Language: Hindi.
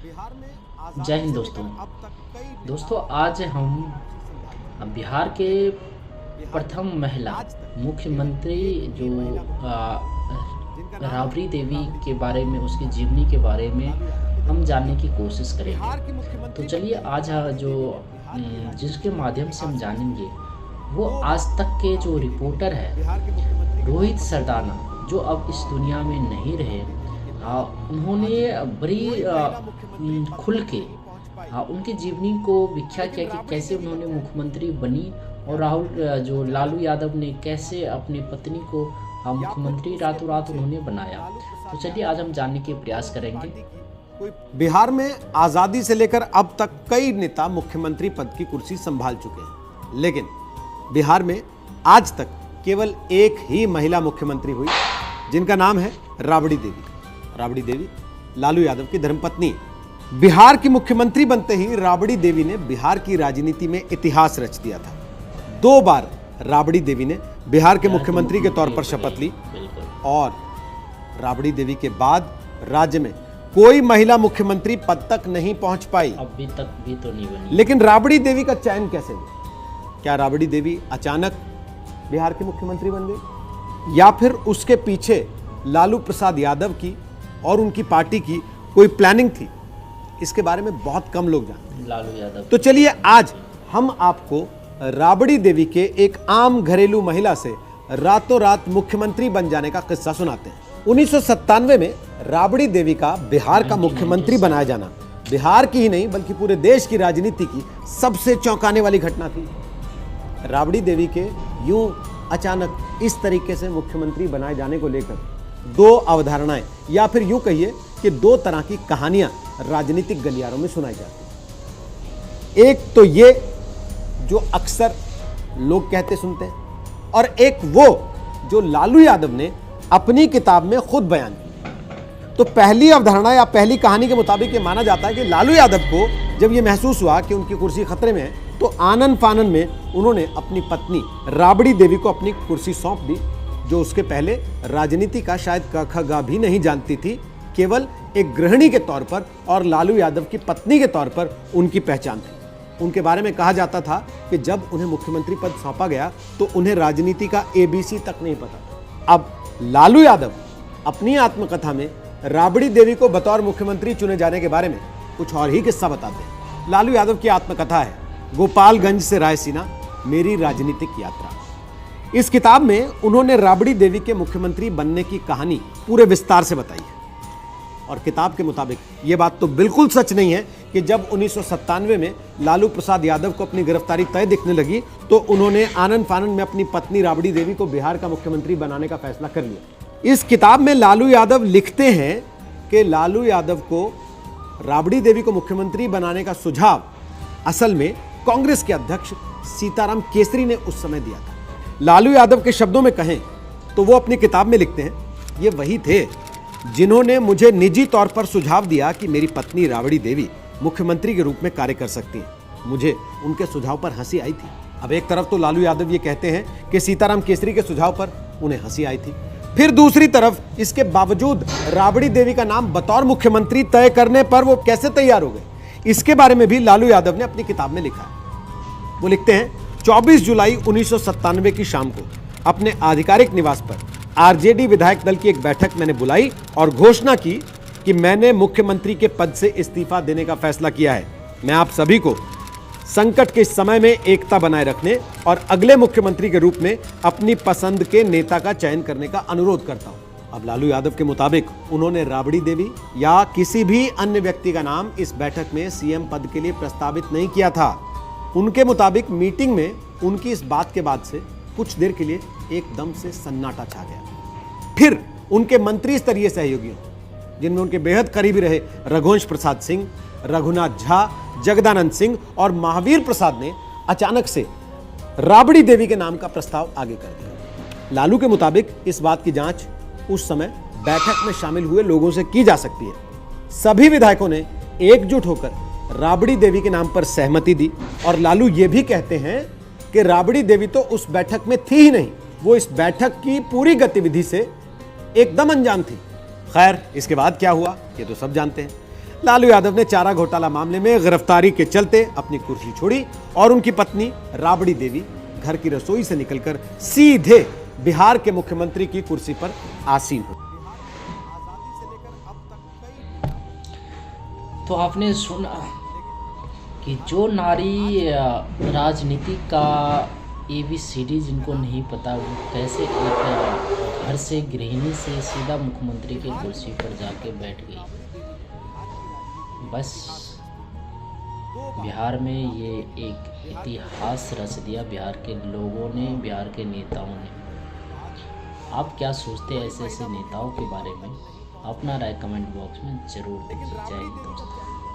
जय हिंद दोस्तों आज हम बिहार के प्रथम महिला मुख्यमंत्री जो राबड़ी देवी के बारे में, उसकी जीवनी के बारे में हम जानने की कोशिश करेंगे। तो चलिए आज जो जिसके माध्यम से हम जानेंगे वो आज तक के जो रिपोर्टर है रोहित सरदाना, जो अब इस दुनिया में नहीं रहे। उन्होंने बड़ी खुल के उनकी जीवनी को व्याख्या किया कि कैसे उन्होंने मुख्यमंत्री बनी और जो लालू यादव ने कैसे अपनी पत्नी को मुख्यमंत्री रातों रात उन्होंने बनाया। तो चलिए आज हम जानने के प्रयास करेंगे। बिहार में आजादी से लेकर अब तक कई नेता मुख्यमंत्री पद की कुर्सी संभाल चुके हैं, लेकिन बिहार में आज तक केवल एक ही महिला मुख्यमंत्री हुई, जिनका नाम है राबड़ी देवी। राबड़ी देवी लालू यादव की धर्मपत्नी। बिहार की मुख्यमंत्री बनते ही राबड़ी देवी ने बिहार की राजनीति में इतिहास रच दिया था। 2 बार राबड़ी देवी ने बिहार के मुख्यमंत्री के तौर पर शपथ ली और राबड़ी देवी के बाद राज्य में कोई महिला मुख्यमंत्री पद तक नहीं पहुंच पाई। अभी तक भी तो नहीं बनी। लेकिन राबड़ी देवी का चयन कैसे हुआ? क्या राबड़ी देवी अचानक बिहार की मुख्यमंत्री बन गई, या फिर उसके पीछे लालू प्रसाद यादव की और उनकी पार्टी की कोई प्लानिंग थी? इसके बारे में बहुत कम लोग जानते हैं। लालू यादव। तो चलिए आज हम आपको राबड़ी देवी के एक आम घरेलू महिला से रातों रात मुख्यमंत्री बन जाने का किस्सा सुनाते हैं। 1997 में राबड़ी देवी का बिहार का मुख्यमंत्री बनाया जाना बिहार की ही नहीं बल्कि पूरे देश की राजनीति की सबसे चौंकाने वाली घटना थी। राबड़ी देवी के यूं अचानक इस तरीके से मुख्यमंत्री बनाए जाने को लेकर 2 अवधारणाएं, या फिर यूं कहिए कि 2 तरह की कहानियां राजनीतिक गलियारों में सुनाई जाती हैं। एक तो ये जो अक्सर लोग कहते सुनते हैं, और एक वो जो लालू यादव ने अपनी किताब में खुद बयान की। तो पहली अवधारणा या पहली कहानी के मुताबिक ये माना जाता है कि लालू यादव को जब ये महसूस हुआ कि उनकी कुर्सी खतरे में है, तो आनन फानन में उन्होंने अपनी पत्नी राबड़ी देवी को अपनी कुर्सी सौंप दी, जो उसके पहले राजनीति का शायद क ख ग भी नहीं जानती थी। केवल एक गृहिणी के तौर पर और लालू यादव की पत्नी के तौर पर उनकी पहचान थी। उनके बारे में कहा जाता था कि जब उन्हें मुख्यमंत्री पद सौंपा गया तो उन्हें राजनीति का ABC तक नहीं पता था। अब लालू यादव अपनी आत्मकथा में राबड़ी देवी को बतौर मुख्यमंत्री चुने जाने के बारे में कुछ और ही किस्सा बताते हैं। लालू यादव की आत्मकथा है गोपालगंज से रायसीना, मेरी राजनीतिक यात्रा। इस किताब में उन्होंने राबड़ी देवी के मुख्यमंत्री बनने की कहानी पूरे विस्तार से बताई है। और किताब के मुताबिक यह बात तो बिल्कुल सच नहीं है कि जब 1997 में लालू प्रसाद यादव को अपनी गिरफ्तारी तय दिखने लगी तो उन्होंने आनन फानन में अपनी पत्नी राबड़ी देवी को बिहार का मुख्यमंत्री बनाने का फैसला कर लिया। इस किताब में लालू यादव लिखते हैं कि लालू यादव को राबड़ी देवी को मुख्यमंत्री बनाने का सुझाव असल में कांग्रेस के अध्यक्ष सीताराम केसरी ने उस समय दिया था। लालू यादव के शब्दों में कहें तो वो अपनी किताब में लिखते हैं, ये वही थे जिन्होंने मुझे निजी तौर पर सुझाव दिया कि मेरी पत्नी राबड़ी देवी मुख्यमंत्री के रूप में कार्य कर सकती है। मुझे उनके सुझाव पर हंसी आई थी। अब एक तरफ तो लालू यादव ये कहते हैं कि सीताराम केसरी के सुझाव पर उन्हें हंसी आई थी, फिर दूसरी तरफ इसके बावजूद राबड़ी देवी का नाम बतौर मुख्यमंत्री तय करने पर वो कैसे तैयार हो गए, इसके बारे में भी लालू यादव ने अपनी किताब में लिखा है। वो लिखते हैं, 24 जुलाई 1997 की शाम को अपने आधिकारिक निवास पर आरजेडी विधायक दल की एक बैठक मैंने बुलाई और घोषणा की कि मैंने मुख्यमंत्री के पद से इस्तीफा देने का फैसला किया है। मैं आप सभी को संकट के समय में एकता बनाए रखने और अगले मुख्यमंत्री के रूप में अपनी पसंद के नेता का चयन करने का अनुरोध करता हूं। अब लालू यादव के मुताबिक उन्होंने राबड़ी देवी या किसी भी अन्य व्यक्ति का नाम इस बैठक में सीएम पद के लिए प्रस्तावित नहीं किया था। उनके मुताबिक मीटिंग में उनकी इस बात के बाद से कुछ देर के लिए एकदम से सन्नाटा छा गया। फिर उनके मंत्री स्तरीय सहयोगियों, जिनमें उनके बेहद करीबी रहे रघुवंश प्रसाद सिंह, रघुनाथ झा, जगदानंद सिंह और महावीर प्रसाद ने अचानक से राबड़ी देवी के नाम का प्रस्ताव आगे कर दिया। लालू के मुताबिक इस बात की जांच उस समय बैठक में शामिल हुए लोगों से की जा सकती है। सभी विधायकों ने एकजुट होकर राबड़ी देवी के नाम पर सहमति दी और लालू ये भी कहते हैं कि राबड़ी देवी तो उस बैठक में थी ही नहीं, वो इस बैठक की पूरी गतिविधि से एकदम अनजान थी। खैर, इसके बाद क्या हुआ ये तो सब जानते हैं। लालू यादव ने चारा घोटाला मामले में गिरफ्तारी के चलते अपनी कुर्सी छोड़ी और उनकी पत्नी राबड़ी देवी घर की रसोई से निकलकर सीधे बिहार के मुख्यमंत्री की कुर्सी पर आसीन हुई। तो आपने सुना कि जो नारी राजनीति का ABCD जिनको नहीं पता, वो कैसे एक घर से गृहिणी से सीधा मुख्यमंत्री की कुर्सी पर जाके बैठ गई। बस बिहार में ये एक इतिहास रच दिया बिहार के लोगों ने, बिहार के नेताओं ने। आप क्या सोचते हैं ऐसे ऐसे नेताओं के बारे में? अपना राय कमेंट बॉक्स में ज़रूर दीजिए। जय हिंद दोस्तों।